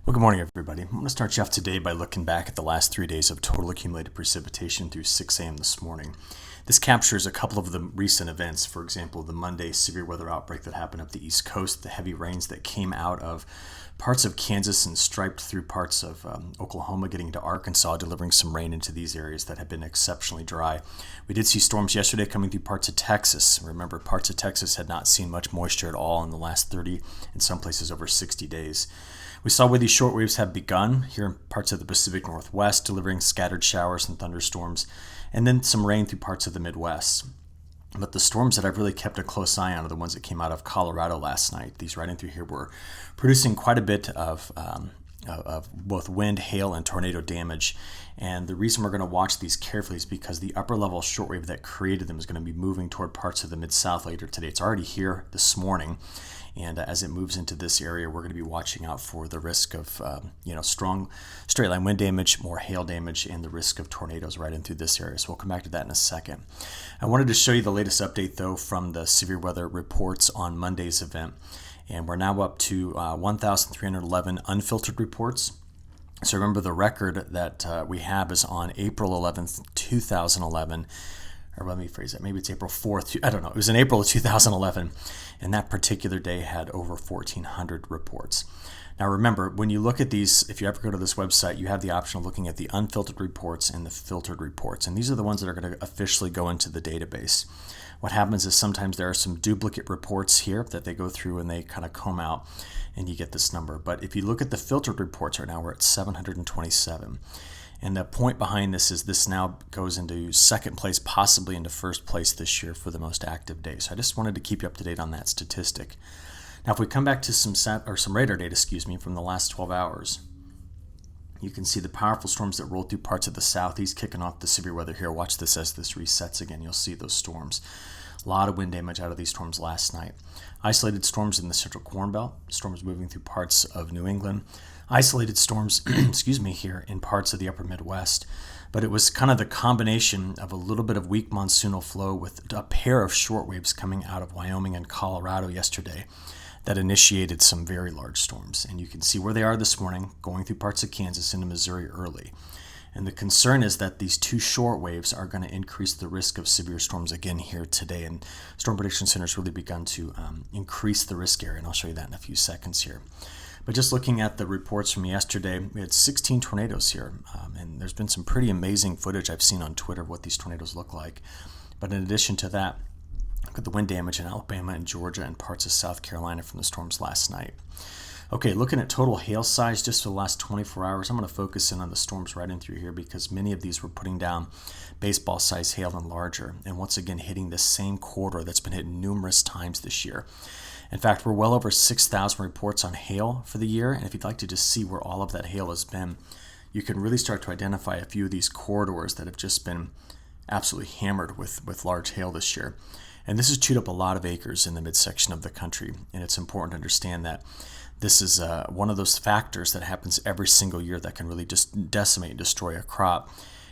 Well, good morning, everybody. I'm going to start you off today by looking back at the last 3 days of total accumulated precipitation through 6 a.m. this morning. This captures a couple of the recent events. For example, the Monday severe weather outbreak that happened up the East Coast, the heavy rains that came out of parts of Kansas and striped through parts of Oklahoma, getting to Arkansas, delivering some rain into these areas that have been exceptionally dry. We did see storms yesterday coming through parts of Texas. Remember, parts of Texas had not seen much moisture at all in the last 30, in some places over 60 days. We saw where these short waves have begun here in parts of the Pacific Northwest, delivering scattered showers and thunderstorms, and then some rain through parts of the Midwest. But the storms that I've really kept a close eye on are the ones that came out of Colorado last night. These right in through here were producing quite a bit of both wind, hail, and tornado damage. And the reason we're going to watch these carefully is because the upper level shortwave that created them is going to be moving toward parts of the MidSouth later today. It's already here this morning. And as it moves into this area, we're going to be watching out for the risk of strong straight line wind damage, more hail damage, and the risk of tornadoes right in through this area. So we'll come back to that in a second. I wanted to show you the latest update, though, from the severe weather reports on Monday's event. And we're now up to 1,311 unfiltered reports. So remember, the record that we have is on April 11th, 2011. Or let me phrase it, maybe it's April 4th. I don't know. It was in April of 2011, and that particular day had over 1,400 reports. Now remember, when you look at these, if you ever go to this website, you have the option of looking at the unfiltered reports and the filtered reports, and these are the ones that are going to officially go into the database. What happens is sometimes there are some duplicate reports here that they go through and they kind of comb out, and you get this number. But if you look at the filtered reports right now, we're at 727. And the point behind this is this now goes into second place, possibly into first place this year for the most active days. So I just wanted to keep you up to date on that statistic. Now, if we come back to some radar data, from the last 12 hours, you can see the powerful storms that rolled through parts of the southeast, kicking off the severe weather here. Watch this as this resets again. You'll see those storms. A lot of wind damage out of these storms last night. Isolated storms in the central Corn Belt, storms moving through parts of New England. Isolated storms, here in parts of the upper Midwest. But it was kind of the combination of a little bit of weak monsoonal flow with a pair of short waves coming out of Wyoming and Colorado yesterday that initiated some very large storms. And you can see where they are this morning, going through parts of Kansas into Missouri early. And the concern is that these two short waves are going to increase the risk of severe storms again here today. And Storm Prediction Center has really begun to increase the risk area, and I'll show you that in a few seconds here. But just looking at the reports from yesterday, we had 16 tornadoes here. And there's been some pretty amazing footage I've seen on Twitter of what these tornadoes look like. But in addition to that, look at the wind damage in Alabama and Georgia and parts of South Carolina from the storms last night. Okay, looking at total hail size just for the last 24 hours, I'm going to focus in on the storms right in through here because many of these were putting down baseball-sized hail and larger. And once again, hitting this same corridor that's been hit numerous times this year. In fact, we're well over 6,000 reports on hail for the year, and if you'd like to just see where all of that hail has been, you can really start to identify a few of these corridors that have just been absolutely hammered with large hail this year. And this has chewed up a lot of acres in the midsection of the country, and it's important to understand that this is one of those factors that happens every single year that can really just decimate and destroy a crop.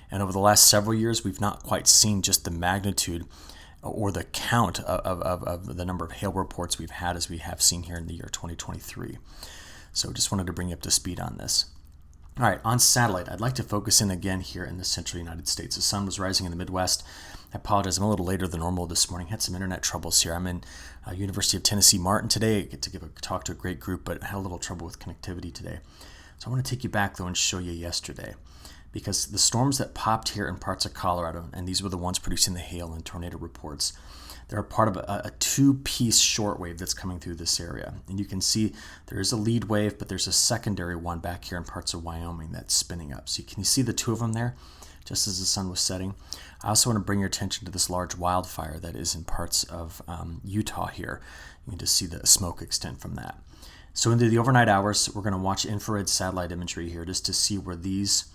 And over the last several years, we've not quite seen just the magnitude or the count of the number of hail reports we've had as we have seen here in the year 2023. So just wanted to bring you up to speed on this. All right, on satellite, I'd like to focus in again here in the central United States. The sun was rising in the Midwest. I apologize, I'm a little later than normal this morning. Had some internet troubles here. I'm in University of Tennessee Martin today. I get to give a talk to a great group, but I had a little trouble with connectivity today. So I want to take you back, though, and show you yesterday. Because the storms that popped here in parts of Colorado, and these were the ones producing the hail and tornado reports, they're a part of a two-piece shortwave that's coming through this area. And you can see there is a lead wave, but there's a secondary one back here in parts of Wyoming that's spinning up. So can you see the two of them there, just as the sun was setting? I also want to bring your attention to this large wildfire that is in parts of Utah here. You can just see the smoke extent from that. So into the overnight hours, we're going to watch infrared satellite imagery here just to see where these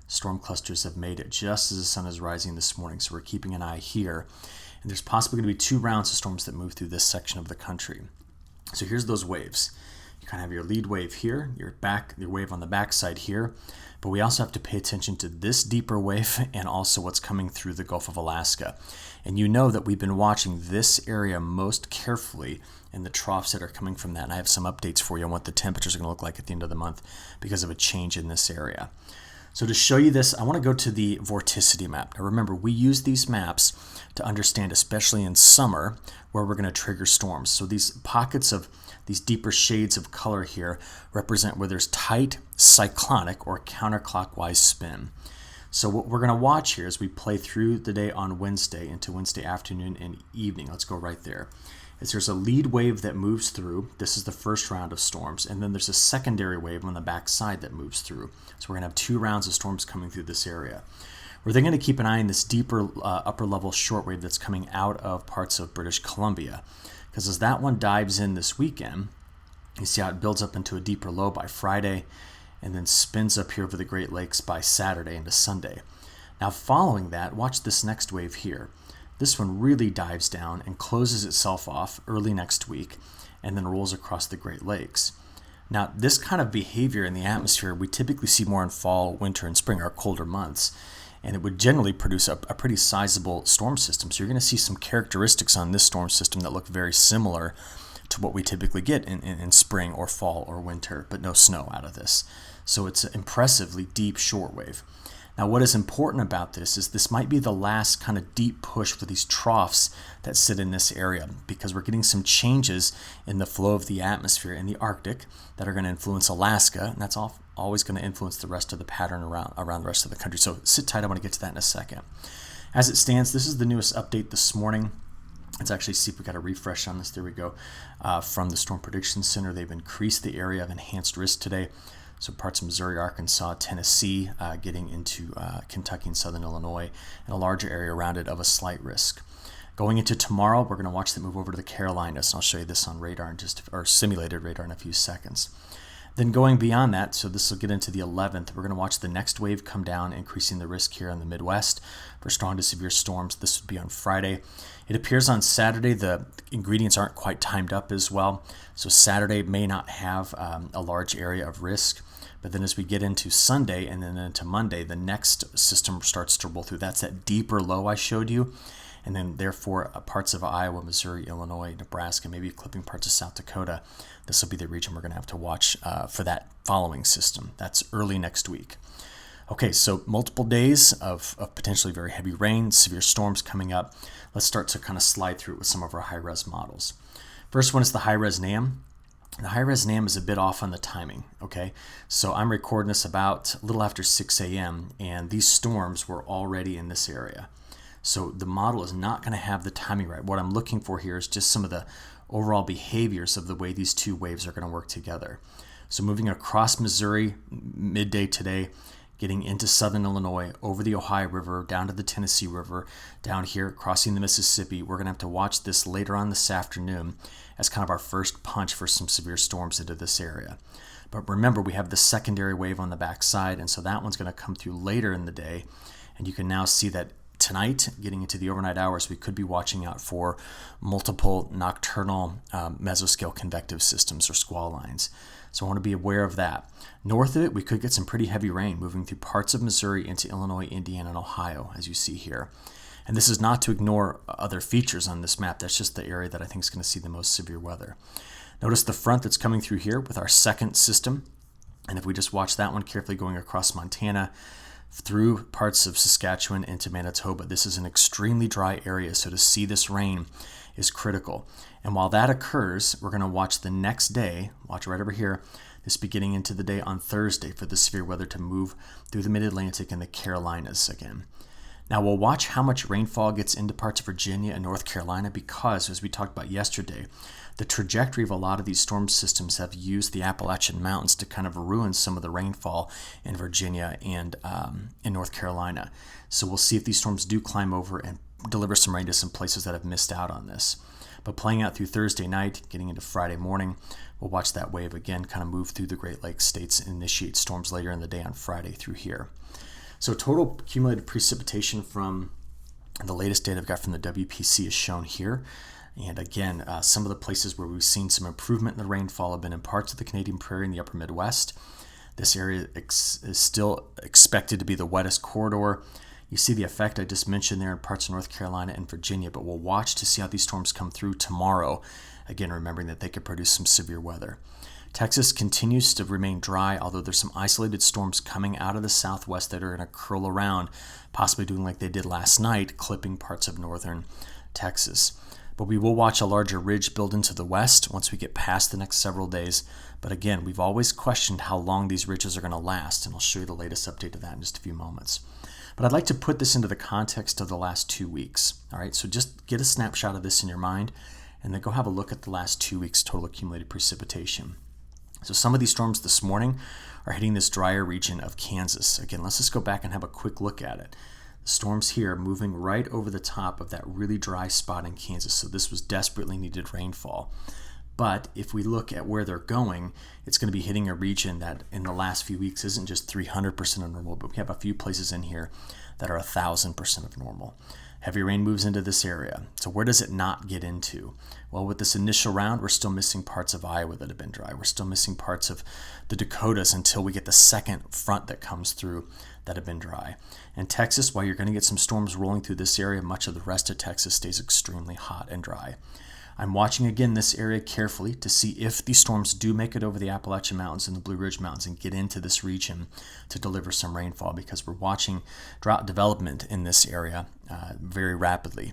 storm clusters have made it just as the sun is rising this morning. So we're keeping an eye here. And there's possibly going to be 2 rounds of storms that move through this section of the country. So here's those waves. You kind of have your lead wave here, your wave on the backside here, but we also have to pay attention to this deeper wave and also what's coming through the Gulf of Alaska. And you know that we've been watching this area most carefully and the troughs that are coming from that. And I have some updates for you on what the temperatures are going to look like at the end of the month because of a change in this area. So to show you this, I want to go to the vorticity map. Now remember, we use these maps to understand, especially in summer, where we're going to trigger storms. So these pockets of these deeper shades of color here represent where there's tight cyclonic or counterclockwise spin. So what we're going to watch here as we play through the day on Wednesday into Wednesday afternoon and evening, let's go right there, is there's a lead wave that moves through. This is the first round of storms, and then there's a secondary wave on the back side that moves through. So we're going to have 2 rounds of storms coming through this area. We're then going to keep an eye on this deeper upper level shortwave that's coming out of parts of British Columbia, because as that one dives in this weekend, you see how it builds up into a deeper low by Friday and then spins up here over the Great Lakes by Saturday into Sunday. Now following that, watch this next wave here. This one really dives down and closes itself off early next week and then rolls across the Great Lakes. Now, this kind of behavior in the atmosphere we typically see more in fall, winter, and spring, our colder months, and it would generally produce a pretty sizable storm system. So you're going to see some characteristics on this storm system that look very similar to what we typically get in spring or fall or winter, but no snow out of this. So it's an impressively deep shortwave. Now, what is important about this is this might be the last kind of deep push for these troughs that sit in this area, because we're getting some changes in the flow of the atmosphere in the Arctic that are going to influence Alaska, and that's always going to influence the rest of the pattern around the rest of the country. So sit tight, I want to get to that in a second. As it stands, this is the newest update this morning. Let's actually see if we got a refresh on this. There we go. From the Storm Prediction Center, they've increased the area of enhanced risk today. So parts of Missouri, Arkansas, Tennessee, getting into Kentucky and southern Illinois, and a larger area around it of a slight risk. Going into tomorrow, we're going to watch that move over to the Carolinas, and I'll show you this on radar or simulated radar in a few seconds. Then going beyond that, so this will get into the 11th, we're going to watch the next wave come down, increasing the risk here in the Midwest for strong to severe storms. This would be on Friday. It appears on Saturday the ingredients aren't quite timed up as well, so Saturday may not have a large area of risk. But then as we get into Sunday and then into Monday, the next system starts to roll through. That's that deeper low I showed you. And then therefore parts of Iowa, Missouri, Illinois, Nebraska, maybe clipping parts of South Dakota. This will be the region we're going to have to watch for that following system. That's early next week. Okay, so multiple days of potentially very heavy rain, severe storms coming up. Let's start to kind of slide through it with some of our high-res models. First one is the high-res NAM. The high-res NAM is a bit off on the timing, okay? So I'm recording this about a little after 6 a.m., and these storms were already in this area. So the model is not going to have the timing right. What I'm looking for here is just some of the overall behaviors of the way these 2 waves are going to work together. So moving across Missouri midday today, getting into southern Illinois, over the Ohio River, down to the Tennessee River, down here, crossing the Mississippi. We're going to have to watch this later on this afternoon as kind of our first punch for some severe storms into this area. But remember, we have the secondary wave on the backside, and so that one's going to come through later in the day. And you can now see that tonight, getting into the overnight hours, we could be watching out for multiple nocturnal mesoscale convective systems or squall lines. So I want to be aware of that. North of it, we could get some pretty heavy rain moving through parts of Missouri into Illinois, Indiana, and Ohio, as you see here. And this is not to ignore other features on this map. That's just the area that I think is going to see the most severe weather. Notice the front that's coming through here with our second system. And if we just watch that one carefully going across Montana, through parts of Saskatchewan into Manitoba, this is an extremely dry area. So to see this rain is critical. And while that occurs, we're going to watch the next day, watch right over here, this beginning into the day on Thursday for the severe weather to move through the mid-Atlantic and the Carolinas again. Now we'll watch how much rainfall gets into parts of Virginia and North Carolina because, as we talked about yesterday, the trajectory of a lot of these storm systems have used the Appalachian Mountains to kind of ruin some of the rainfall in Virginia and in North Carolina. So we'll see if these storms do climb over and deliver some rain to some places that have missed out on this. But playing out through Thursday night, getting into Friday morning, we'll watch that wave again kind of move through the Great Lakes states and initiate storms later in the day on Friday through here. So total accumulated precipitation from the latest data I've got from the WPC is shown here. And again, some of the places where we've seen some improvement in the rainfall have been in parts of the Canadian Prairie and the upper Midwest. This area is still expected to be the wettest corridor. You see the effect I just mentioned there in parts of North Carolina and Virginia, but we'll watch to see how these storms come through tomorrow. Again, remembering that they could produce some severe weather. Texas continues to remain dry, although there's some isolated storms coming out of the southwest that are going to curl around, possibly doing like they did last night, clipping parts of northern Texas. But we will watch a larger ridge build into the west once we get past the next several days. But again, we've always questioned how long these ridges are going to last, and I'll show you the latest update to that in just a few moments. But I'd like to put this into the context of the last 2 weeks. All right, so just get a snapshot of this in your mind, and then go have a look at the last 2 weeks' total accumulated precipitation. So some of these storms this morning are hitting this drier region of Kansas. Again, let's just go back and have a quick look at it. The storms here moving right over the top of that really dry spot in Kansas. So this was desperately needed rainfall. But if we look at where they're going, it's going to be hitting a region that in the last few weeks isn't just 300% of normal, but we have a few places in here that are 1,000% of normal. Heavy rain moves into this area. So where does it not get into? Well, with this initial round, we're still missing parts of Iowa that have been dry. We're still missing parts of the Dakotas until we get the second front that comes through that have been dry. In Texas, while you're going to get some storms rolling through this area, much of the rest of Texas stays extremely hot and dry. I'm watching again this area carefully to see if these storms do make it over the Appalachian Mountains and the Blue Ridge Mountains and get into this region to deliver some rainfall, because we're watching drought development in this area very rapidly.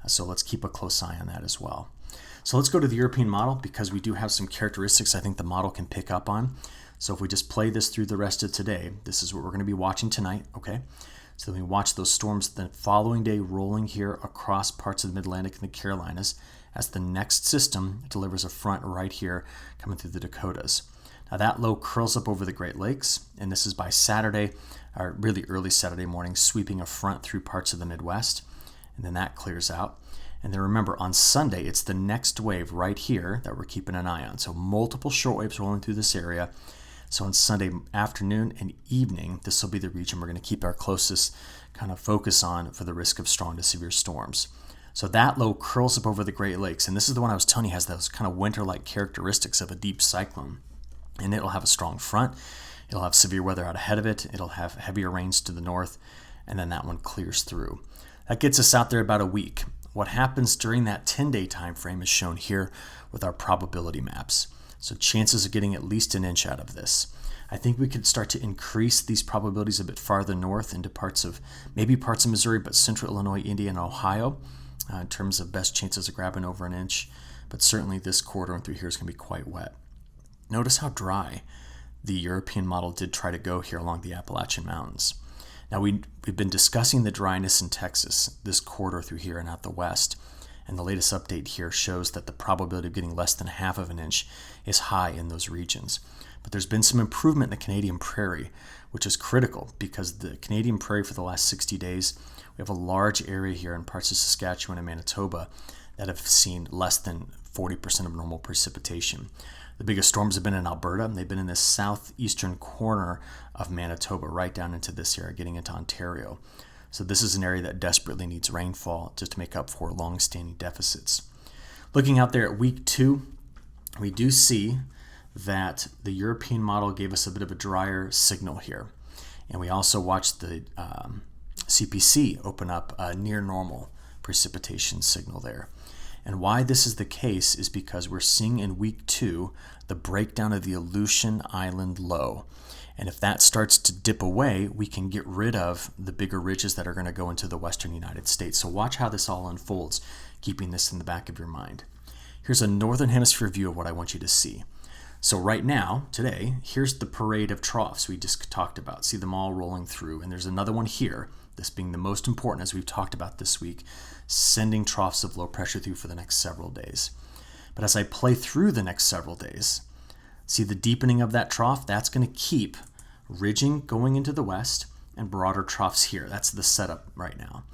So let's keep a close eye on that as well. So let's go to the European model, because we do have some characteristics I think the model can pick up on. So if we just play this through the rest of today, this is what we're going to be watching tonight, okay? So then we watch those storms the following day rolling here across parts of the Mid-Atlantic and the Carolinas, as the next system delivers a front right here coming through the Dakotas. Now that low curls up over the Great Lakes, and this is by Saturday, or really early Saturday morning, sweeping a front through parts of the Midwest, and then that clears out. And then remember, on Sunday, it's the next wave right here that we're keeping an eye on. So multiple short waves rolling through this area. So on Sunday afternoon and evening, this will be the region we're going to keep our closest kind of focus on for the risk of strong to severe storms. So that low curls up over the Great Lakes, and this is the one I was telling you has those kind of winter-like characteristics of a deep cyclone. And it'll have a strong front, it'll have severe weather out ahead of it, it'll have heavier rains to the north, and then that one clears through. That gets us out there about a week. What happens during that 10-day time frame is shown here with our probability maps. So chances of getting at least an inch out of this. I think we could start to increase these probabilities a bit farther north into maybe parts of Missouri, but central Illinois, Indiana, and Ohio. In terms of best chances of grabbing over an inch, but certainly this corridor and through here is going to be quite wet. Notice how dry the European model did try to go here along the Appalachian Mountains. Now we've been discussing the dryness in Texas, this corridor through here and out the west, and the latest update here shows that the probability of getting less than half of an inch is high in those regions. But there's been some improvement in the Canadian Prairie, which is critical, because the Canadian Prairie for the last 60 days, we have a large area here in parts of Saskatchewan and Manitoba that have seen less than 40% of normal precipitation. The biggest storms have been in Alberta. They've been in the southeastern corner of Manitoba, right down into this area, getting into Ontario. So this is an area that desperately needs rainfall just to make up for long-standing deficits. Looking out there at week 2, we do see that the European model gave us a bit of a drier signal here. And we also watched the CPC open up a near normal precipitation signal there. And why this is the case is because we're seeing in week 2 the breakdown of the Aleutian Island low. And if that starts to dip away, we can get rid of the bigger ridges that are going to go into the western United States. So watch how this all unfolds, keeping this in the back of your mind. Here's a northern hemisphere view of what I want you to see. So right now, today, here's the parade of troughs we just talked about. See them all rolling through. And there's another one here, this being the most important as we've talked about this week, sending troughs of low pressure through for the next several days. But as I play through the next several days, see the deepening of that trough? That's going to keep ridging going into the west and broader troughs here. That's the setup right now.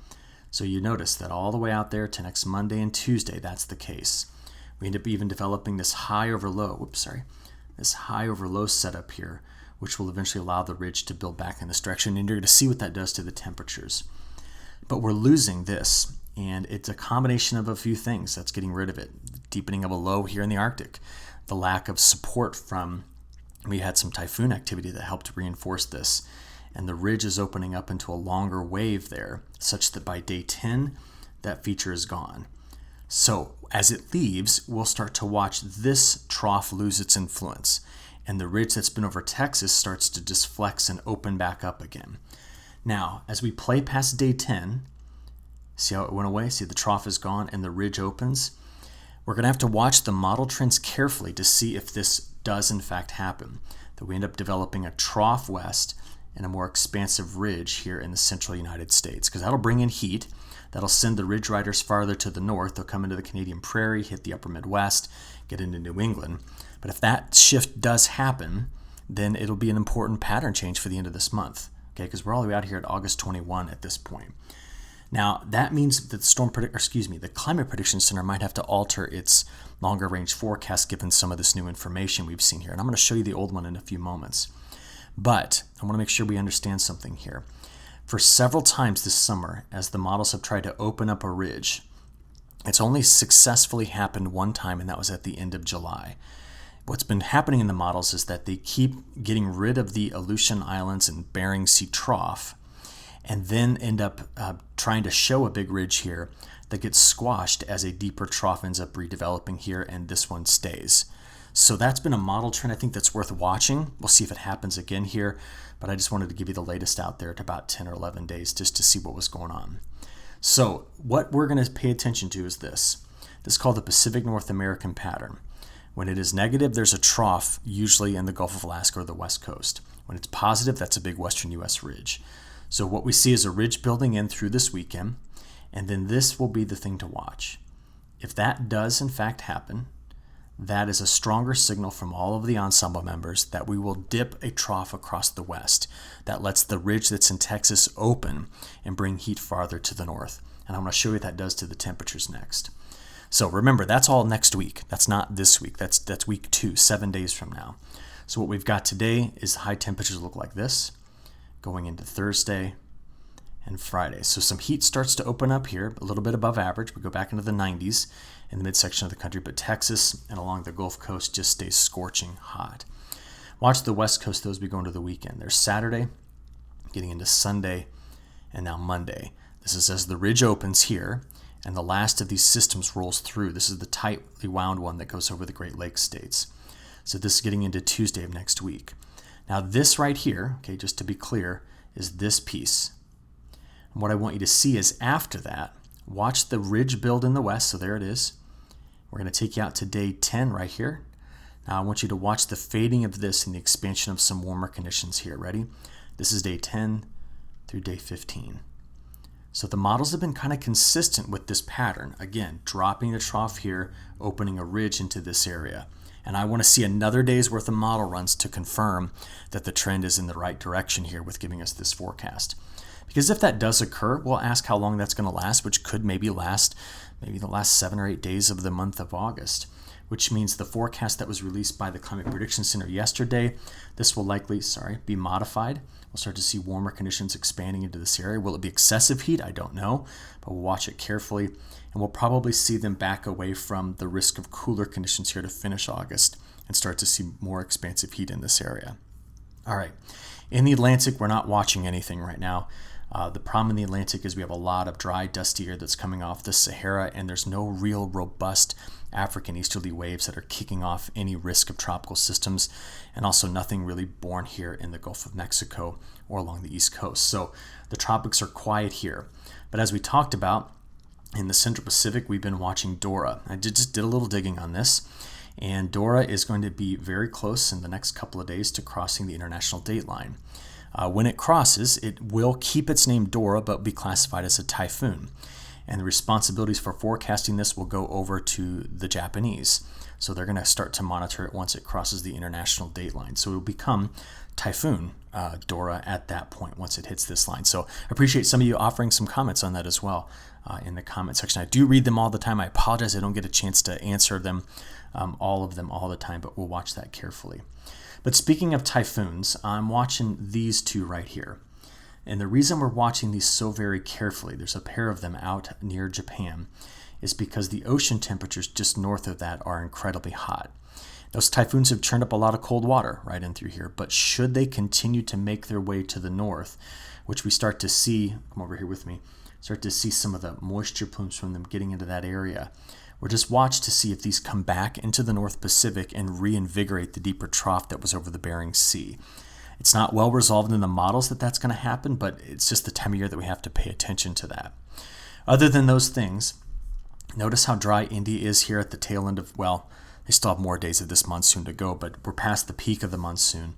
So you notice that all the way out there to next Monday and Tuesday, that's the case. We end up even developing this high over low, this high over low setup here, which will eventually allow the ridge to build back in this direction, and you're going to see what that does to the temperatures. But we're losing this And it's a combination of a few things that's getting rid of it. The deepening of a low here in the Arctic, the lack of support from, we had some typhoon activity that helped reinforce this. And the ridge is opening up into a longer wave there, such that by day 10, that feature is gone. So as it leaves, we'll start to watch this trough lose its influence. And the ridge that's been over Texas starts to disflex and open back up again. Now, as we play past day 10, see how it went away? See, the trough is gone and the ridge opens. We're going to have to watch the model trends carefully to see if this does in fact happen, that we end up developing a trough west and a more expansive ridge here in the central United States, because that'll bring in heat. That'll send the ridge riders farther to the north. They'll come into the Canadian Prairie, hit the upper Midwest, get into New England. But if that shift does happen, then it'll be an important pattern change for the end of this month, okay? Because we're all the way out here at August 21 at this point. Now, that means that the Climate Prediction Center might have to alter its longer range forecast given some of this new information we've seen here. And I'm going to show you the old one in a few moments. But I want to make sure we understand something here. For several times this summer, as the models have tried to open up a ridge, it's only successfully happened one time, and that was at the end of July. What's been happening in the models is that they keep getting rid of the Aleutian Islands and Bering Sea trough, and then end up trying to show a big ridge here that gets squashed as a deeper trough ends up redeveloping here, and this one stays. So that's been a model trend I think that's worth watching. We'll see if it happens again here, but I just wanted to give you the latest out there at about 10 or 11 days just to see what was going on. So what we're going to pay attention to is this. This is called the Pacific North American pattern. When it is negative, there's a trough, usually in the Gulf of Alaska or the West Coast. When it's positive, that's a big western U.S. ridge. So what we see is a ridge building in through this weekend, and then this will be the thing to watch. If that does in fact happen, that is a stronger signal from all of the ensemble members that we will dip a trough across the west. That lets the ridge that's in Texas open and bring heat farther to the north. And I'm going to show you what that does to the temperatures next. So remember, that's all next week. That's not this week. That's week 2, 7 days from now. So what we've got today is high temperatures look like this, going into Thursday and Friday. So some heat starts to open up here, a little bit above average. We go back into the 90s in the midsection of the country, but Texas and along the Gulf Coast just stays scorching hot. Watch the West Coast, those we go into the weekend. There's Saturday, getting into Sunday, and now Monday. This is as the ridge opens here, and the last of these systems rolls through. This is the tightly wound one that goes over the Great Lakes states. So this is getting into Tuesday of next week. Now this right here, okay, just to be clear, is this piece. And what I want you to see is after that, watch the ridge build in the west. So there it is. We're going to take you out to day 10 right here. Now I want you to watch the fading of this and the expansion of some warmer conditions here. Ready? This is day 10 through day 15. So the models have been kind of consistent with this pattern. Again, dropping the trough here, opening a ridge into this area. And I want to see another day's worth of model runs to confirm that the trend is in the right direction here with giving us this forecast. Because if that does occur, we'll ask how long that's going to last, which could maybe last the last 7 or 8 days of the month of August, which means the forecast that was released by the Climate Prediction Center yesterday, this will likely, be modified. We'll start to see warmer conditions expanding into this area. Will it be excessive heat? I don't know, but we'll watch it carefully, and we'll probably see them back away from the risk of cooler conditions here to finish August and start to see more expansive heat in this area. All right, in the Atlantic, we're not watching anything right now. The problem in the Atlantic is we have a lot of dry, dusty air that's coming off the Sahara, and there's no real robust African easterly waves that are kicking off any risk of tropical systems, and also nothing really born here in the Gulf of Mexico or along the East Coast. So the tropics are quiet here. But as we talked about, in the Central Pacific, we've been watching Dora. I just did a little digging on this, and Dora is going to be very close in the next couple of days to crossing the international date line. When it crosses, it will keep its name Dora, but be classified as a typhoon. And the responsibilities for forecasting this will go over to the Japanese. So they're going to start to monitor it once it crosses the international date line. So it will become Typhoon Dora at that point once it hits this line. So I appreciate some of you offering some comments on that as well in the comment section. I do read them all the time. I apologize I don't get a chance to answer them, all of them all the time, but we'll watch that carefully. But speaking of typhoons, I'm watching these two right here. And the reason we're watching these so very carefully, there's a pair of them out near Japan, is because the ocean temperatures just north of that are incredibly hot. Those typhoons have churned up a lot of cold water right in through here, but should they continue to make their way to the north, which we start to see, come over here with me, start to see some of the moisture plumes from them getting into that area. We'll just watch to see if these come back into the North Pacific and reinvigorate the deeper trough that was over the Bering Sea. It's not well resolved in the models that that's going to happen, but it's just the time of year that we have to pay attention to that. Other than those things, notice how dry India is here at the tail end of, well, they still have more days of this monsoon to go, but we're past the peak of the monsoon.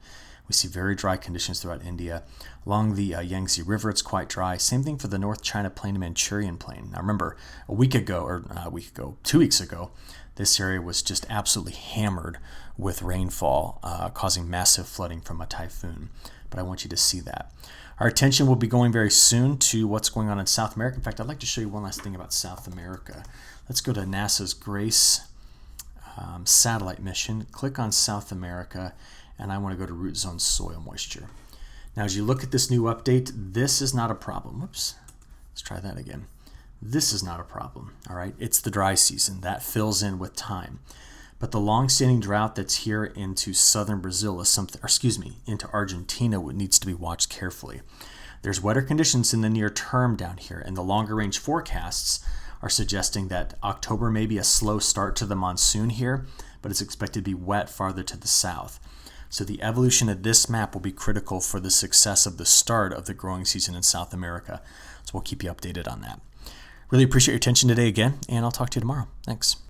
We see very dry conditions throughout India. Along the Yangtze River, it's quite dry. Same thing for the North China Plain and Manchurian Plain. Now remember, 2 weeks ago, this area was just absolutely hammered with rainfall, causing massive flooding from a typhoon. But I want you to see that. Our attention will be going very soon to what's going on in South America. In fact, I'd like to show you one last thing about South America. Let's go to NASA's GRACE satellite mission. Click on South America, and I want to go to root zone soil moisture. Now, as you look at this new update, this is not a problem. Whoops. Let's try that again. This is not a problem, all right? It's the dry season. That fills in with time. But the long-standing drought that's here into southern Brazil is something, into Argentina, needs to be watched carefully. There's wetter conditions in the near term down here, and the longer range forecasts are suggesting that October may be a slow start to the monsoon here, but it's expected to be wet farther to the south. So the evolution of this map will be critical for the success of the start of the growing season in South America. So we'll keep you updated on that. Really appreciate your attention today again, and I'll talk to you tomorrow. Thanks.